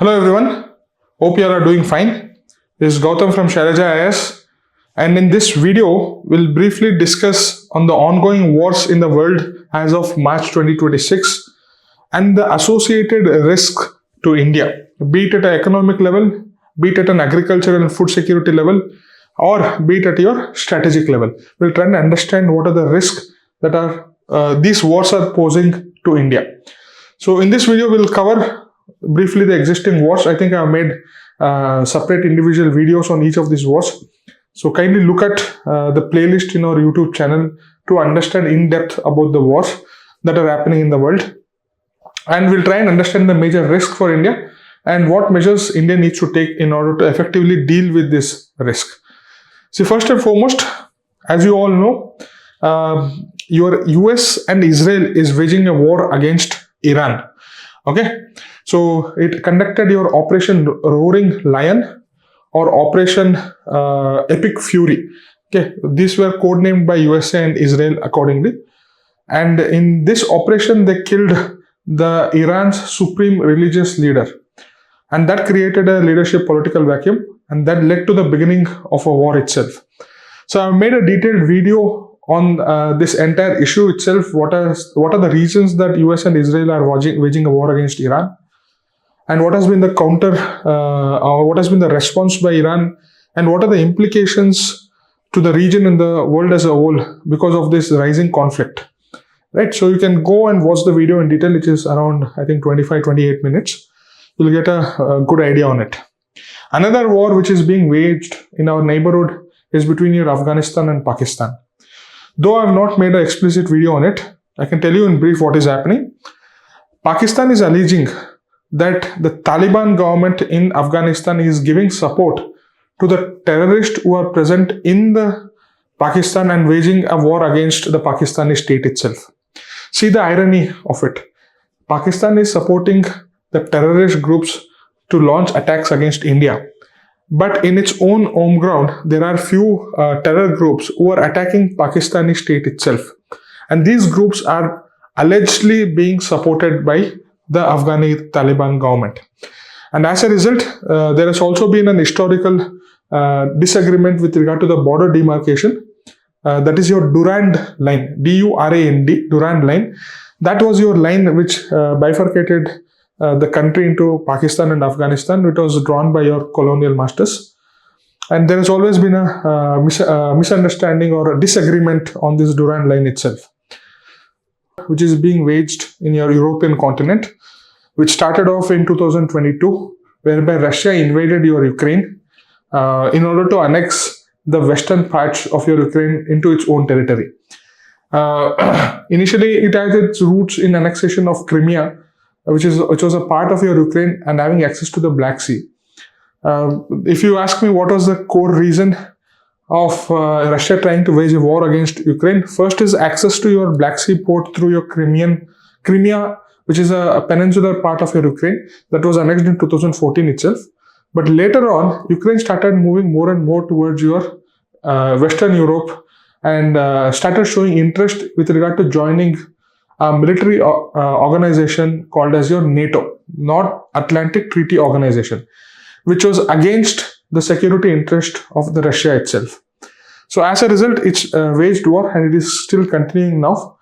Hello everyone, hope you are doing fine. This is Gautam from Shailaja IS, and in this video we'll briefly discuss on the ongoing wars in the world as of March 2026 and the associated risk to India, be it at an economic level, be it at an agricultural and food security level, or be it at your strategic level. We'll try and understand what are the risks that these wars are posing to India. So in this video we'll cover briefly the existing wars. I think I have made separate individual videos on each of these wars. So kindly look at the playlist in our YouTube channel to understand in depth about the wars that are happening in the world. And we'll try and understand the major risk for India and what measures India needs to take in order to effectively deal with this risk. See, first and foremost, as you all know, your US and Israel is waging a war against Iran. Okay, so it conducted your Operation Roaring Lion or Operation Epic Fury. Okay, these were codenamed by USA and Israel accordingly. And in this operation, they killed the Iran's supreme religious leader. And that created a leadership political vacuum, and that led to the beginning of a war itself. So I've made a detailed video on this entire issue itself. What are the reasons that US and Israel are waging a war against Iran, and what has been the counter, or what has been the response by Iran, and what are the implications to the region and the world as a whole because of this rising conflict. Right, so you can go and watch the video in detail, which is around, I think, 25-28 minutes. You'll get a good idea on it. Another war which is being waged in our neighborhood is between your Afghanistan and Pakistan. Though I have not made an explicit video on it, I can tell you in brief what is happening. Pakistan is alleging that the Taliban government in Afghanistan is giving support to the terrorists who are present in the Pakistan and waging a war against the Pakistani state itself. See the irony of it. Pakistan is supporting the terrorist groups to launch attacks against India. But in its own home ground, there are few terror groups who are attacking Pakistani state itself. And these groups are allegedly being supported by the Afghani Taliban government. And as a result, there has also been an historical disagreement with regard to the border demarcation. That is your Durand line, D-U-R-A-N-D, Durand line. That was your line which bifurcated the country into Pakistan and Afghanistan. It was drawn by your colonial masters. And there has always been a misunderstanding or a disagreement on this Durand line itself, which is being waged in your European continent, which started off in 2022, whereby Russia invaded your Ukraine in order to annex the western parts of your Ukraine into its own territory. Initially, it has its roots in annexation of Crimea, which was a part of your Ukraine and having access to the Black Sea. If you ask me what was the core reason of Russia trying to wage a war against Ukraine, first is access to your Black Sea port through your Crimea, which is a peninsular part of your Ukraine that was annexed in 2014 itself. But later on, Ukraine started moving more and more towards your Western Europe and started showing interest with regard to joining a military organization called as your NATO, North Atlantic Treaty Organization, which was against the security interest of the Russia itself. So as a result, it's waged war and it is still continuing now.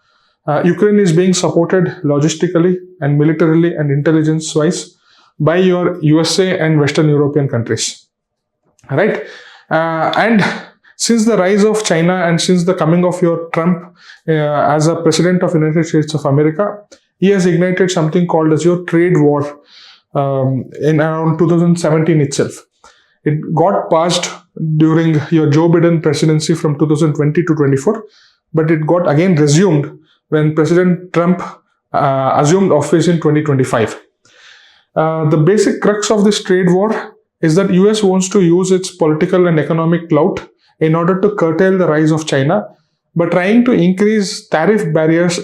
Ukraine is being supported logistically and militarily and intelligence-wise by your USA and Western European countries. Right? And since the rise of China and since the coming of your Trump as a president of the United States of America, he has ignited something called as your trade war in around 2017 itself. It got passed during your Joe Biden presidency from 2020 to 24, but it got again resumed when President Trump assumed office in 2025. The basic crux of this trade war is that US wants to use its political and economic clout in order to curtail the rise of China by trying to increase tariff barriers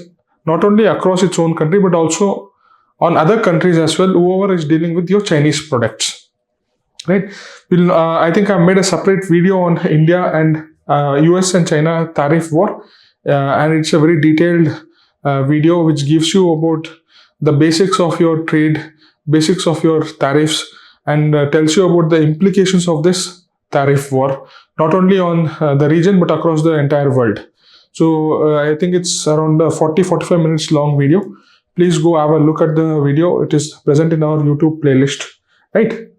not only across its own country but also on other countries as well, whoever is dealing with your Chinese products. Right? I think I made a separate video on India and US and China tariff war, and it's a very detailed video which gives you about the basics of your trade basics of your tariffs and tells you about the implications of this tariff war, not only on the region but across the entire world. So I think it's around a 40-45 minutes long video. Please go have a look at the video. It is present in our YouTube playlist, right?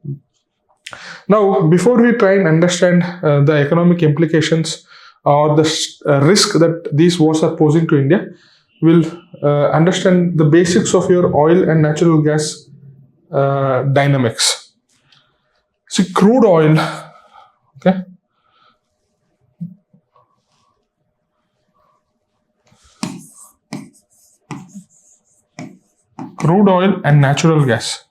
Now, before we try and understand the economic implications or the risk that these wars are posing to India, we'll understand the basics of your oil and natural gas dynamics. See, crude oil, okay? Crude oil and natural gas.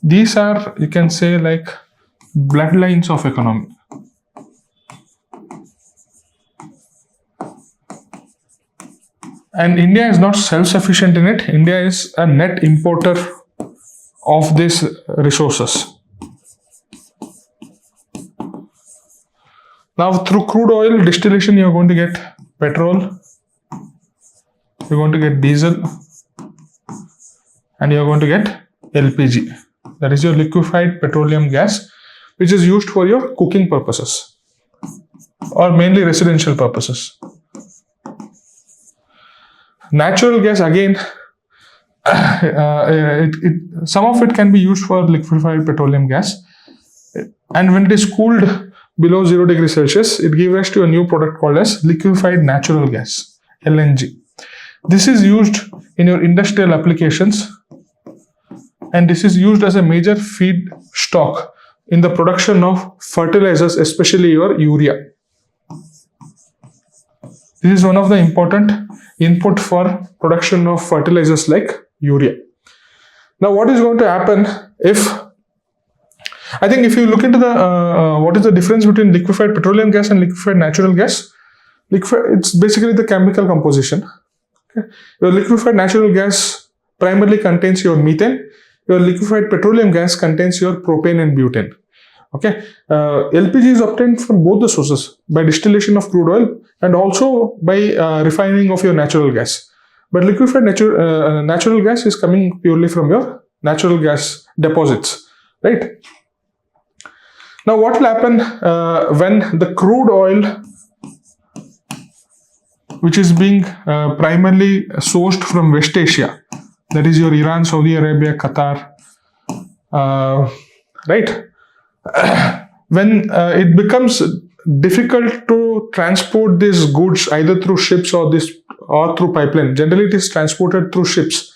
These are, you can say, like bloodlines of economy. And India is not self-sufficient in it. India is a net importer of these resources. Now, through crude oil distillation, you're going to get petrol, you're going to get diesel, and you're going to get LPG. That is your liquefied petroleum gas, which is used for your cooking purposes or mainly residential purposes. Natural gas, again, some of it can be used for liquefied petroleum gas, and when it is cooled below 0 degrees Celsius, it gives rise to a new product called as liquefied natural gas, LNG. This is used in your industrial applications, and this is used as a major feedstock in the production of fertilizers, especially your urea. This is one of the important input for production of fertilizers like urea. Now, what is going to happen if, I think if you look into the, what is the difference between liquefied petroleum gas and liquefied natural gas? It's basically the chemical composition. Okay. Your liquefied natural gas primarily contains your methane. Your liquefied petroleum gas contains your propane and butane. Okay, LPG is obtained from both the sources by distillation of crude oil and also by refining of your natural gas. But liquefied natural gas is coming purely from your natural gas deposits, right? Now, what will happen when the crude oil, which is being primarily sourced from West Asia, that is your Iran, Saudi Arabia, Qatar, right? When it becomes difficult to transport these goods either through ships or through pipeline, generally it is transported through ships.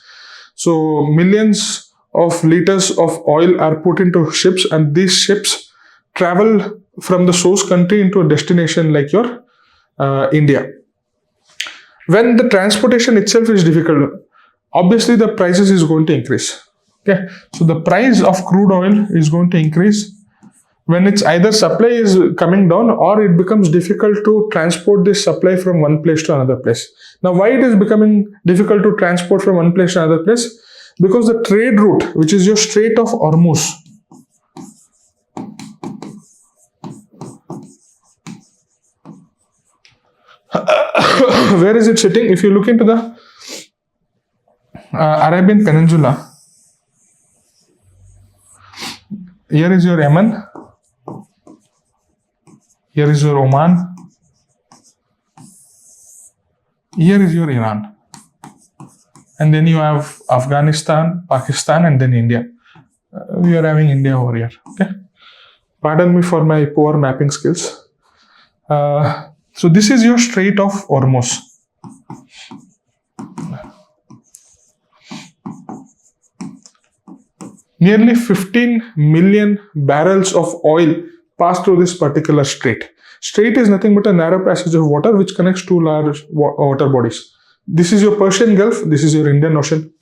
So millions of liters of oil are put into ships, and these ships travel from the source country into a destination like your India. When the transportation itself is difficult, obviously the prices is going to increase. Okay, so the price of crude oil is going to increase when it's either supply is coming down or it becomes difficult to transport this supply from one place to another place. Now, why it is becoming difficult to transport from one place to another place? Because the trade route, which is your Strait of Hormuz, where is it sitting? If you look into the Arabian Peninsula, here is your Yemen, here is your Oman, here is your Iran, and then you have Afghanistan, Pakistan, and then India. We are having India over here. Okay, pardon me for my poor mapping skills. So this is your Strait of Hormuz. Nearly 15 million barrels of oil pass through this particular strait. Strait is nothing but a narrow passage of water which connects two large water bodies. This is your Persian Gulf, this is your Indian Ocean.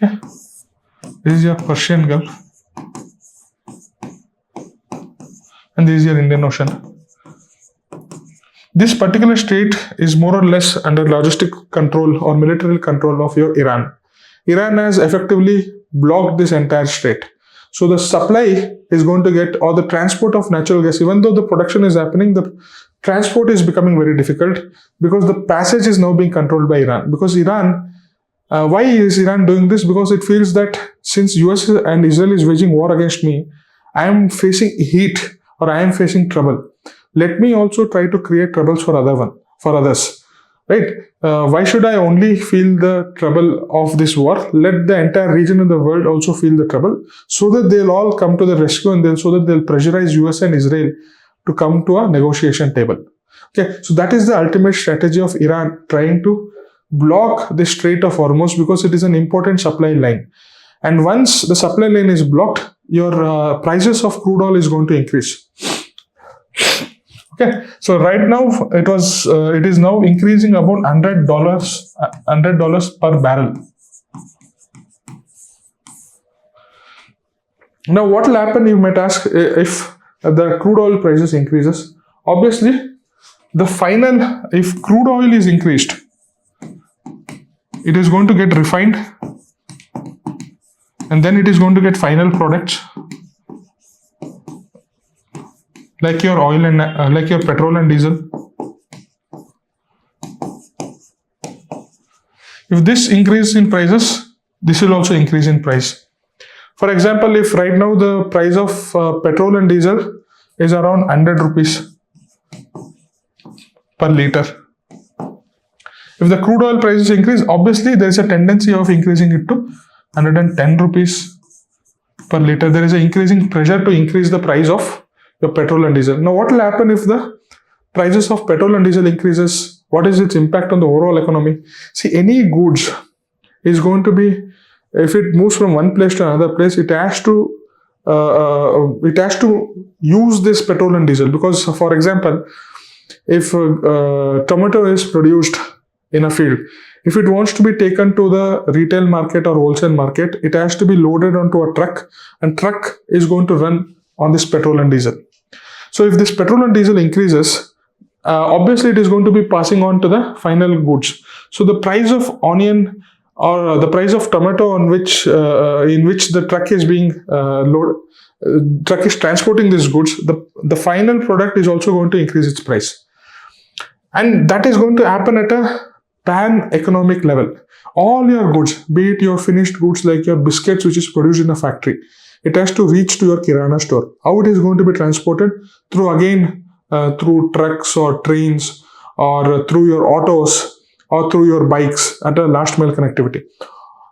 Okay. This is your Persian Gulf, and this is your Indian Ocean. This particular strait is more or less under logistic control or military control of your Iran. Iran has effectively blocked this entire strait. So the supply is going to get, or the transport of natural gas, even though the production is happening, the transport is becoming very difficult because the passage is now being controlled by Iran. Because why is Iran doing this? Because it feels that since US and Israel is waging war against me, I am facing heat or I am facing trouble. Let me also try to create troubles for others. Right? Why should I only feel the trouble of this war? Let the entire region in the world also feel the trouble, so that they'll all come to the rescue, and so that they'll pressurize US and Israel to come to a negotiation table. Okay, so that is the ultimate strategy of Iran, trying to block the Strait of Hormuz because it is an important supply line. And once the supply line is blocked, your prices of crude oil is going to increase. Okay, so right now it is now increasing about $100 per barrel. Now, what will happen? You might ask, if the crude oil prices increases. Obviously, if crude oil is increased, it is going to get refined, and then it is going to get final products like your oil and like your petrol and diesel. If this increases in prices, this will also increase in price. For example, if right now the price of petrol and diesel is around 100 rupees per liter. If the crude oil prices increase, obviously there is a tendency of increasing it to 110 rupees per liter. There is an increasing pressure to increase the price of your petrol and diesel. Now, what will happen if the prices of petrol and diesel increases? What is its impact on the overall economy? See, any goods is going to be, if it moves from one place to another place, it has to use this petrol and diesel. Because, for example, if tomato is produced in a field, if it wants to be taken to the retail market or wholesale market, it has to be loaded onto a truck, and truck is going to run on this petrol and diesel. So if this petrol and diesel increases, obviously it is going to be passing on to the final goods. So the price of onion or the price of tomato in which the truck is being loaded, truck is transporting these goods, the final product is also going to increase its price. And that is going to happen at a pan-economic level. All your goods, be it your finished goods like your biscuits which is produced in a factory, it has to reach to your kirana store. How it is going to be transported? Through trucks or trains, or through your autos, or through your bikes at a last mile connectivity.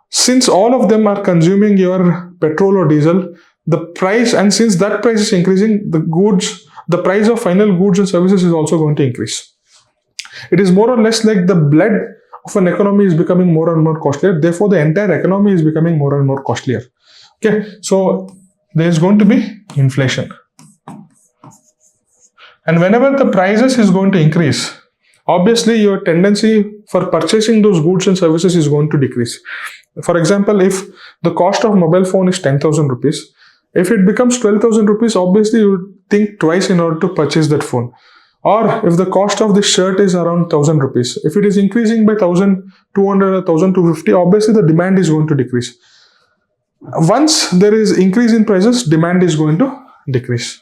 Since all of them are consuming your petrol or diesel, the price, and since that price is increasing, the price of final goods and services is also going to increase. It is more or less like the blood of an economy is becoming more and more costlier. Therefore, the entire economy is becoming more and more costlier. Okay, so there is going to be inflation. And whenever the prices is going to increase, obviously your tendency for purchasing those goods and services is going to decrease. For example, if the cost of mobile phone is 10,000 rupees, if it becomes 12,000 rupees, obviously you would think twice in order to purchase that phone. Or if the cost of this shirt is around 1,000 rupees, if it is increasing by 1,200 or 1,250, obviously the demand is going to decrease. Once there is increase in prices, demand is going to decrease.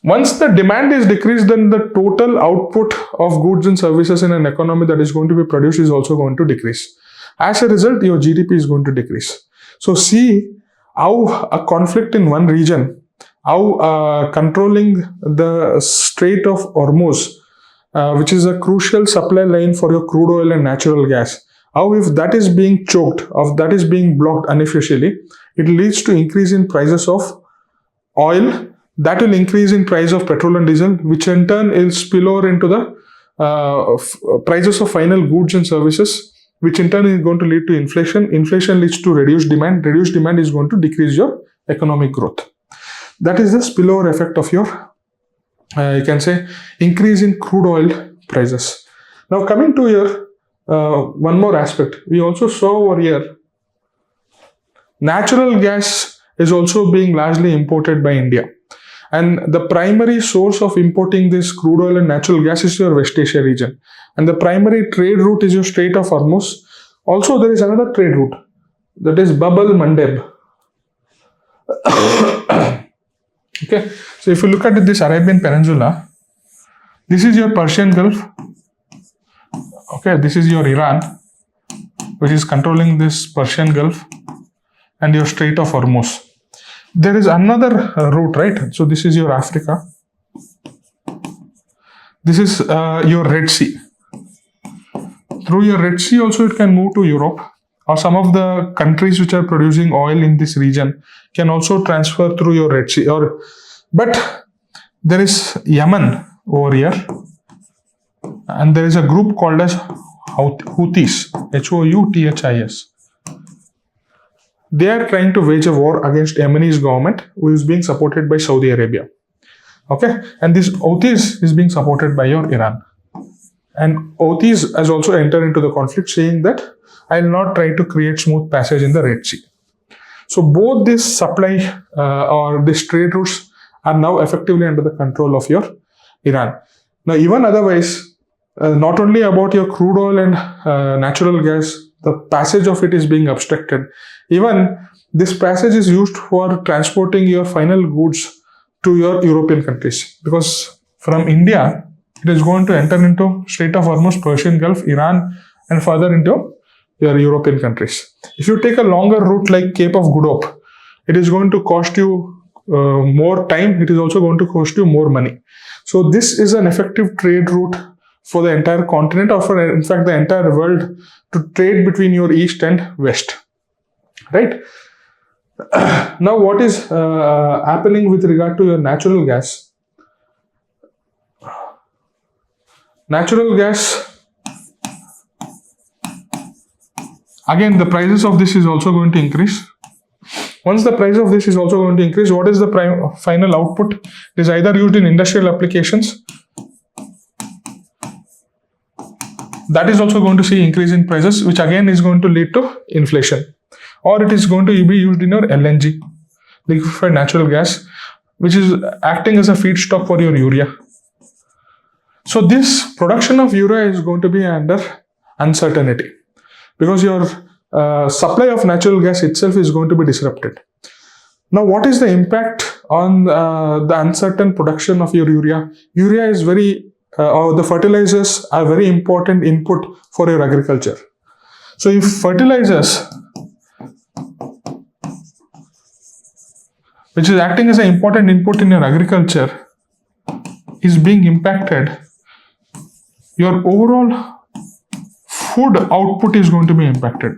Once the demand is decreased, then the total output of goods and services in an economy that is going to be produced is also going to decrease. As a result, your GDP is going to decrease. So see how a conflict in one region, how controlling the Strait of Hormuz, which is a crucial supply line for your crude oil and natural gas, how if that is being choked, or that is being blocked unofficially, it leads to increase in prices of oil. That will increase in price of petrol and diesel, which in turn will spill over into the prices of final goods and services, which in turn is going to lead to inflation. Inflation leads to reduced demand. Reduced demand is going to decrease your economic growth. That is the spillover effect of your, you can say, increase in crude oil prices. Now coming to your one more aspect, we also saw over here, natural gas is also being largely imported by India. And the primary source of importing this crude oil and natural gas is your West Asia region. And the primary trade route is your Strait of Hormuz. Also, there is another trade route, that is Bab el Mandeb. Okay, so if you look at this Arabian Peninsula, this is your Persian Gulf. Okay, this is your Iran, which is controlling this Persian Gulf, and your Strait of Hormuz. There is another route, right? So this is your Africa. This is your Red Sea. Through your Red Sea also it can move to Europe, or some of the countries which are producing oil in this region can also transfer through your Red Sea. But there is Yemen over here, and there is a group called as Houthis, Houthis. They are trying to wage a war against Yemeni's government, who is being supported by Saudi Arabia. Okay, and this Houthis is being supported by your Iran. And Houthis has also entered into the conflict, saying that I will not try to create smooth passage in the Red Sea. So both this supply or these trade routes are now effectively under the control of your Iran. Now, even otherwise, not only about your crude oil and natural gas, the passage of it is being obstructed. Even this passage is used for transporting your final goods to your European countries, because from India, it is going to enter into Strait of Hormuz, Persian Gulf, Iran, and further into your European countries. If you take a longer route like Cape of Good Hope, it is going to cost you more time. It is also going to cost you more money. So this is an effective trade route for the entire continent, or for, in fact, the entire world, to trade between your east and west, right? Now, what is happening with regard to your natural gas? Natural gas, again, the prices of this is also going to increase. Once the price of this is also going to increase, what is the final output? It is either used in industrial applications. That is also going to see increase in prices, which again is going to lead to inflation. Or it is going to be used in your LNG, liquefied natural gas, which is acting as a feedstock for your urea. So this production of urea is going to be under uncertainty, because your supply of natural gas itself is going to be disrupted. Now, what is the impact on the uncertain production of your urea? Urea is or the fertilizers are very important input for your agriculture. So if fertilizers, which is acting as an important input in your agriculture, is being impacted, your overall food output is going to be impacted.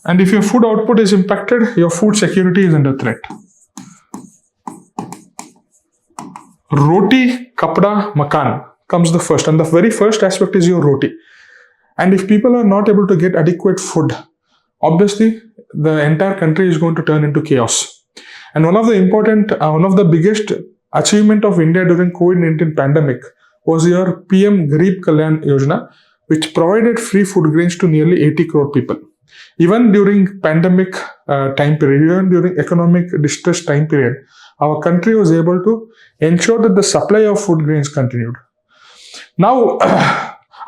And if your food output is impacted, your food security is under threat. Roti, kapda, makan comes the first, and the very first aspect is your roti. And if people are not able to get adequate food, obviously the entire country is going to turn into chaos. And one of the biggest achievement of India during COVID-19 pandemic was your PM Garib Kalyan Yojana, which provided free food grains to nearly 80 crore people. Even during pandemic time period, even during economic distress time period, our country was able to ensure that the supply of food grains continued. Now,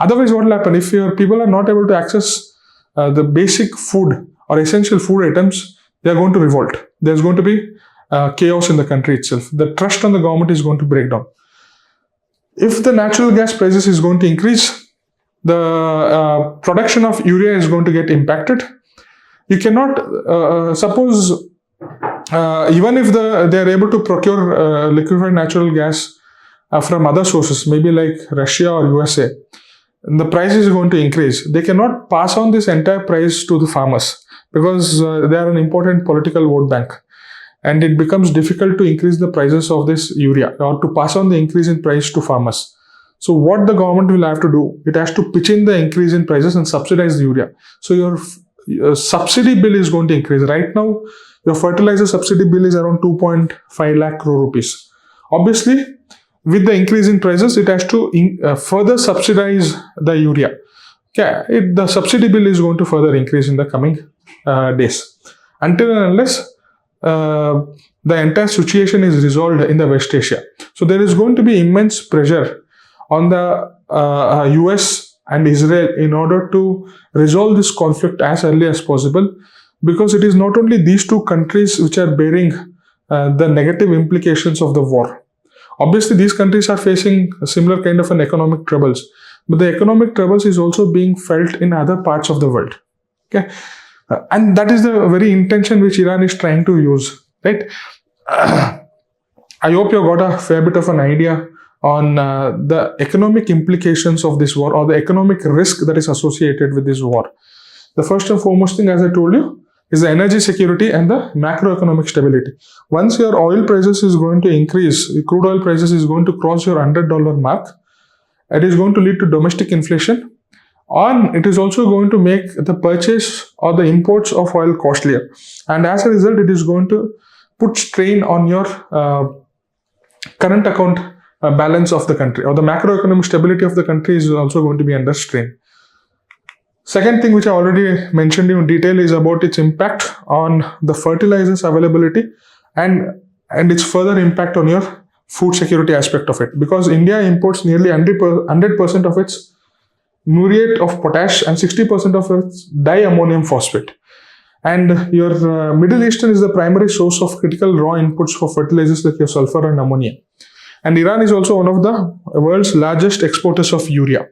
otherwise what will happen if your people are not able to access the basic food or essential food items? They are going to revolt. There's going to be chaos in the country itself. The trust on the government is going to break down. If the natural gas prices is going to increase, the production of urea is going to get impacted. You cannot suppose even if they are able to procure liquefied natural gas from other sources, maybe like Russia or USA, the price is going to increase. They cannot pass on this entire price to the farmers, because they are an important political vote bank, and it becomes difficult to increase the prices of this urea or to pass on the increase in price to farmers. So what the government will have to do, it has to pitch in the increase in prices and subsidize the urea. So your subsidy bill is going to increase. Right now, your fertilizer subsidy bill is around 2.5 lakh crore rupees. Obviously, with the increase in prices, it has to further subsidize the urea. Okay, the subsidy bill is going to further increase in the coming days, until and unless the entire situation is resolved in the West Asia. So there is going to be immense pressure on the US and Israel in order to resolve this conflict as early as possible, because it is not only these two countries which are bearing the negative implications of the war. Obviously, these countries are facing a similar kind of an economic troubles, but the economic troubles is also being felt in other parts of the world. Okay, and that is the very intention which Iran is trying to use, right? I hope you got a fair bit of an idea on the economic implications of this war or the economic risk that is associated with this war. The first and foremost thing, as I told you, is the energy security and the macroeconomic stability. Once your oil prices is going to increase, crude oil prices is going to cross your $100 mark, it is going to lead to domestic inflation, and it is also going to make the purchase or the imports of oil costlier. And as a result, it is going to put strain on your current account balance of the country, or the macroeconomic stability of the country is also going to be under strain. Second thing which I already mentioned in detail is about its impact on the fertilizers availability and its further impact on your food security aspect of it. Because India imports nearly 100% of its muriate of potash and 60% of its diammonium phosphate. And your Middle Eastern is the primary source of critical raw inputs for fertilizers like your sulfur and ammonia. And Iran is also one of the world's largest exporters of urea.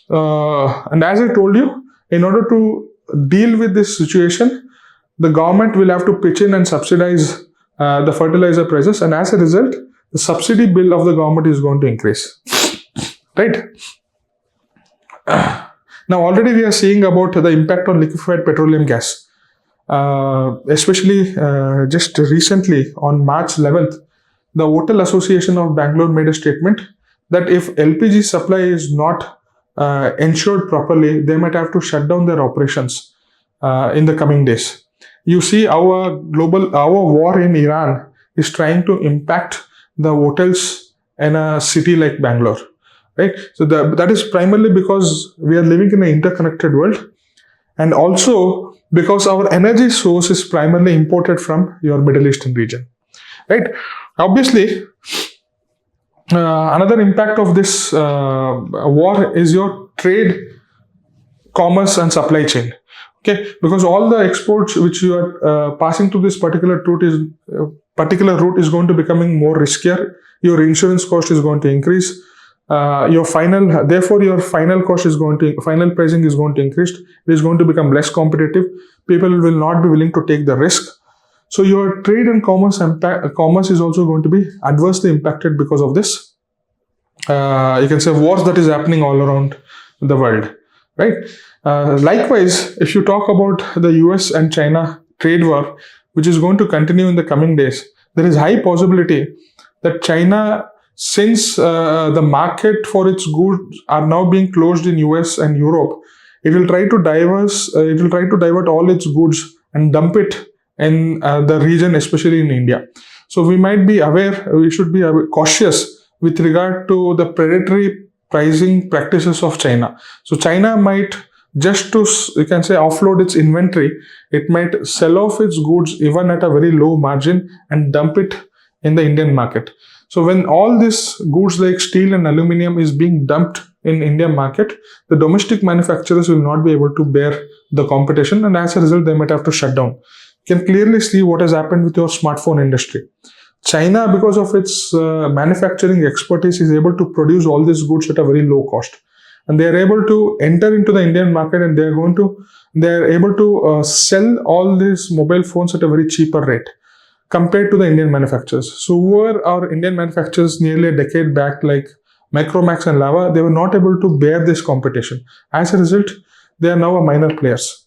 And as I told you, in order to deal with this situation, the government will have to pitch in and subsidize the fertilizer prices, and as a result, the subsidy bill of the government is going to increase. Right? Now, already we are seeing about the impact on liquefied petroleum gas. Especially just recently on March 11th, the Hotel Association of Bangalore made a statement that if LPG supply is not ensured properly, they might have to shut down their operations in the coming days. You see, our war in Iran is trying to impact the hotels in a city like Bangalore, right? So that is primarily because we are living in an interconnected world, and also because our energy source is primarily imported from your Middle Eastern region, right? Obviously, another impact of this war is your trade, commerce, and supply chain. Okay, because all the exports which you are passing to this particular route is going to becoming more riskier. Your insurance cost is going to increase. Your final cost is final pricing is going to increase. It is going to become less competitive. People will not be willing to take the risk. So your trade and commerce is also going to be adversely impacted because of this. You can say wars that is happening all around the world, right? Likewise, if you talk about the US and China trade war, which is going to continue in the coming days, there is high possibility that China, since the market for its goods are now being closed in US and Europe, it will try to divert all its goods and dump it in the region, especially in India. So we should be cautious with regard to the predatory pricing practices of China. So China might, just to, you can say, offload its inventory, it might sell off its goods even at a very low margin and dump it in the Indian market. So when all these goods like steel and aluminium is being dumped in Indian market, the domestic manufacturers will not be able to bear the competition, and as a result, they might have to shut down. You can clearly see what has happened with your smartphone industry. China, because of its manufacturing expertise, is able to produce all these goods at a very low cost. And they are able to enter into the Indian market, and they are able to sell all these mobile phones at a very cheaper rate compared to the Indian manufacturers. So who were our Indian manufacturers nearly a decade back, like Micromax and Lava, they were not able to bear this competition. As a result, they are now a minor players.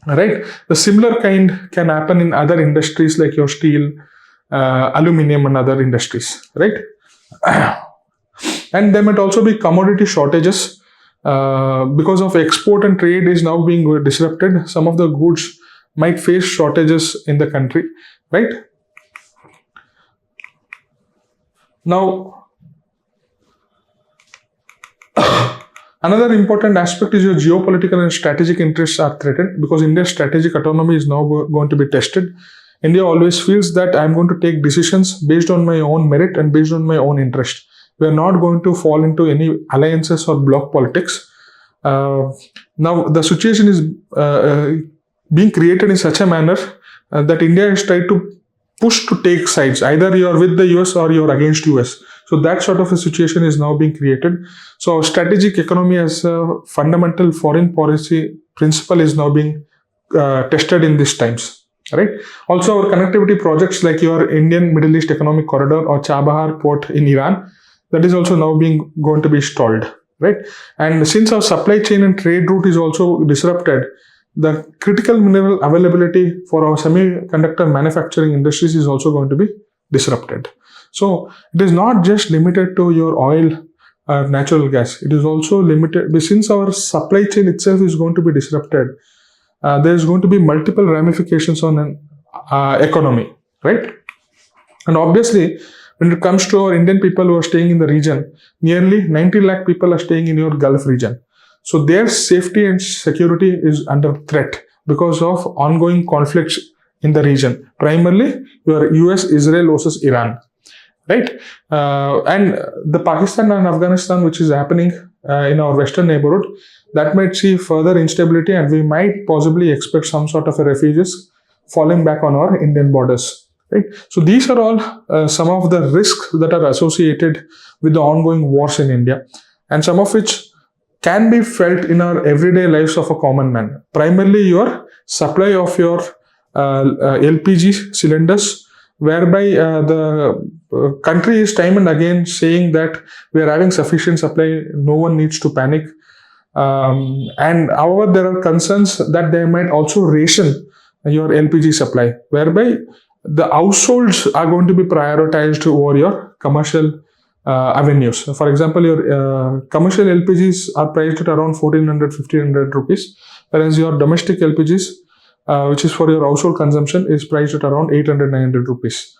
Right? The similar kind can happen in other industries like your steel, aluminium, and other industries. Right? And there might also be commodity shortages because of export and trade is now being disrupted. Some of the goods might face shortages in the country, right? Now, another important aspect is your geopolitical and strategic interests are threatened because India's strategic autonomy is now going to be tested. India always feels that I'm going to take decisions based on my own merit and based on my own interest. We are not going to fall into any alliances or bloc politics. Now, the situation is being created in such a manner that India has tried to pushed to take sides. Either you are with the US or you are against US. So that sort of a situation is now being created. So our strategic economy as a fundamental foreign policy principle is now being tested in these times. Right. Also, our connectivity projects like your Indian Middle East Economic Corridor or Chabahar port in Iran, that is also now going to be stalled. Right. And since our supply chain and trade route is also disrupted, the critical mineral availability for our semiconductor manufacturing industries is also going to be disrupted. So it is not just limited to your oil or natural gas. It is also limited since our supply chain itself is going to be disrupted. There is going to be multiple ramifications on an economy, right? And obviously, when it comes to our Indian people who are staying in the region, nearly 90 lakh people are staying in your Gulf region. So their safety and security is under threat because of ongoing conflicts in the region. Primarily, your US, Israel versus Iran, right? And the Pakistan and Afghanistan, which is happening in our western neighborhood, that might see further instability, and we might possibly expect some sort of a refugees falling back on our Indian borders. Right. So these are all some of the risks that are associated with the ongoing wars in India, and some of which can be felt in our everyday lives of a common man. Primarily, your supply of your LPG cylinders, whereby the country is time and again saying that we are having sufficient supply, no one needs to panic. And however, there are concerns that they might also ration your LPG supply, whereby the households are going to be prioritized over your commercial avenues. For example, your commercial LPGs are priced at around 1400-1500 rupees, whereas your domestic LPGs, which is for your household consumption, is priced at around 800-900 rupees.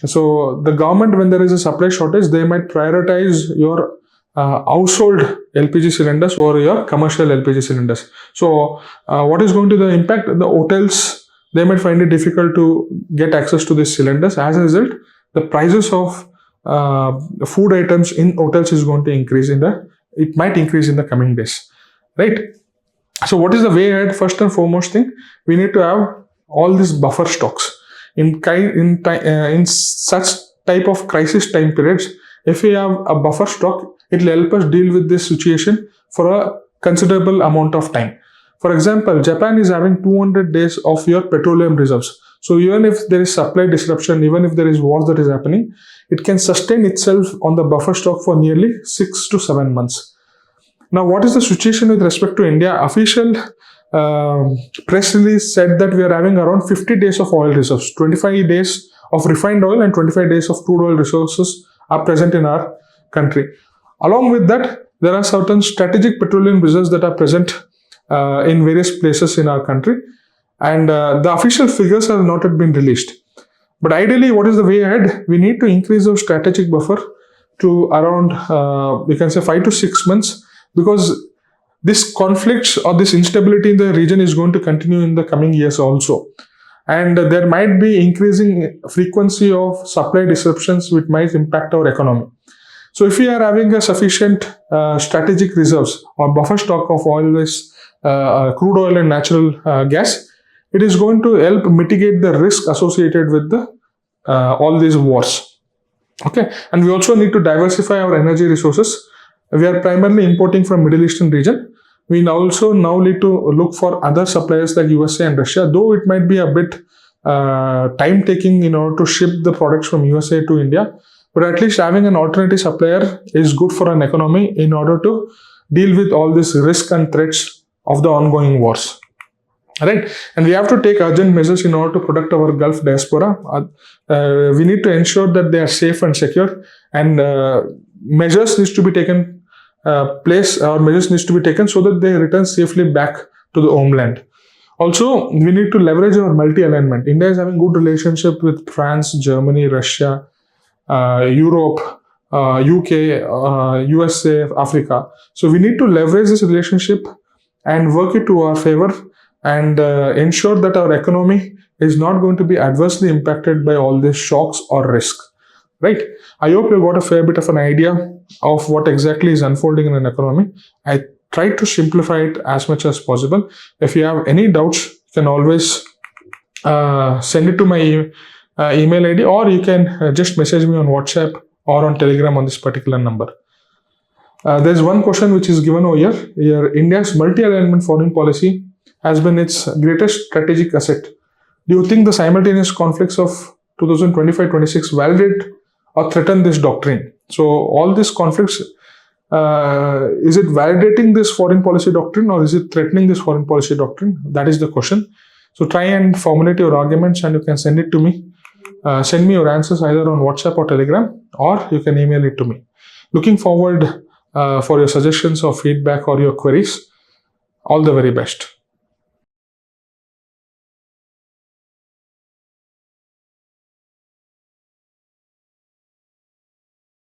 So the government, when there is a supply shortage, they might prioritize your household LPG cylinders over your commercial LPG cylinders. So what is going to the impact? The hotels, they might find it difficult to get access to these cylinders. As a result, the prices of food items in hotels is going to increase it might increase in the coming days, right? So what is the way ahead? First and foremost thing, we need to have all these buffer stocks in such type of crisis time periods. If we have a buffer stock, it will help us deal with this situation for a considerable amount of time. For example, Japan is having 200 days of your petroleum reserves. So even if there is supply disruption, even if there is war that is happening, it can sustain itself on the buffer stock for nearly 6 to 7 months. Now, what is the situation with respect to India? Official press release said that we are having around 50 days of oil reserves, 25 days of refined oil and 25 days of crude oil resources are present in our country. Along with that, there are certain strategic petroleum reserves that are present in various places in our country, and the official figures have not yet been released. But ideally, what is the way ahead? We need to increase our strategic buffer to around, we can say 5 to 6 months, because this conflicts or this instability in the region is going to continue in the coming years also. And there might be increasing frequency of supply disruptions which might impact our economy. So if we are having a sufficient strategic reserves or buffer stock of crude oil and natural gas, it is going to help mitigate the risk associated with all these wars. Okay, and we also need to diversify our energy resources. We are primarily importing from Middle Eastern region. We also now need to look for other suppliers like USA and Russia, though it might be a bit time taking in order to ship the products from USA to India. But at least having an alternative supplier is good for an economy in order to deal with all these risks and threats of the ongoing wars. Right? And we have to take urgent measures in order to protect our Gulf diaspora. We need to ensure that they are safe and secure, and measures needs to be taken measures needs to be taken so that they return safely back to the homeland. Also, we need to leverage our multi-alignment. India is having good relationship with France, Germany, Russia, Europe, UK, USA, Africa. So we need to leverage this relationship and work it to our favor, and ensure that our economy is not going to be adversely impacted by all these shocks or risk. Right? I hope you got a fair bit of an idea of what exactly is unfolding in an economy. I tried to simplify it as much as possible. If you have any doubts, you can always send it to my email ID, or you can just message me on WhatsApp or on Telegram on this particular number. There's one question which is given over here. Here, India's multi-alignment foreign policy has been its greatest strategic asset. Do you think the simultaneous conflicts of 2025-26 validate or threaten this doctrine? So all these conflicts, is it validating this foreign policy doctrine or is it threatening this foreign policy doctrine? That is the question. So try and formulate your arguments and you can send it to me. Send me your answers either on WhatsApp or Telegram, or you can email it to me. Looking forward for your suggestions or feedback or your queries. All the very best.